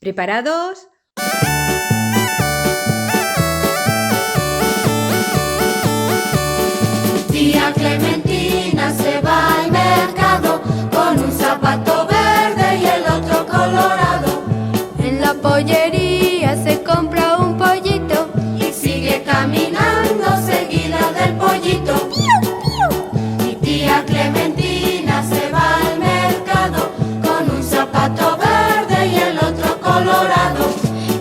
¿Preparados? Tía Clementina se va al mercado con un zapato verde y el otro colorado. En la pollería se compra un pollito Y sigue caminando seguida del pollito. Mi tía Clementina se va al mercado con un zapato verde y el otro colorado.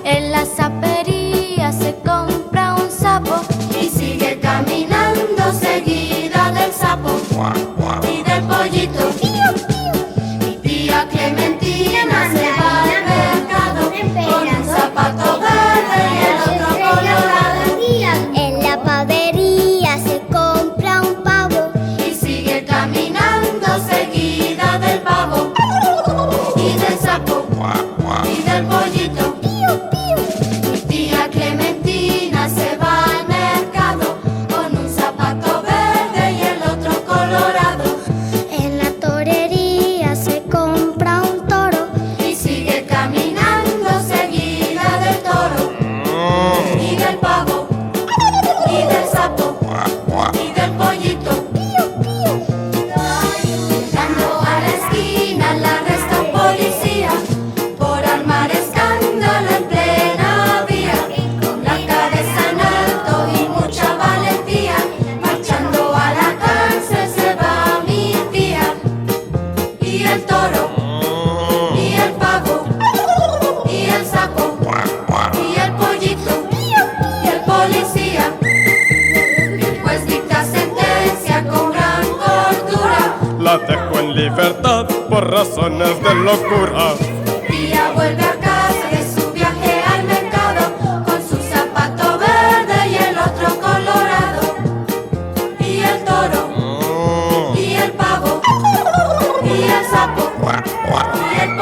En la zapería se compra un sapo Y sigue caminando seguida del sapo y del pollito. Mi tía Clementina se va al mercado con un zapato verde y el otro colorado. En la pavería se compra un pavo Y sigue caminando seguida del pavo y del sapo y del pollito. Mi tía Clementina se va al mercado con un zapato verde y el otro colorado. En la torería se compra un toro Y sigue caminando seguida del toro y del pavo y del sapo y del pollito. Llegando a la esquina la arresta un policía por armar escándalo en plena vía. Con la cabeza en alto y mucha valentía, marchando a la cárcel se va mi tía. Y el toro y el pavo y el sapo y el pollito y el policía. El juez dicta sentencia con gran cordura. La dejo en libertad por razones de locura. Tía vuelve a casa de su viaje al mercado con su zapato verde y el otro colorado. Y el toro y el pavo y el sapo y el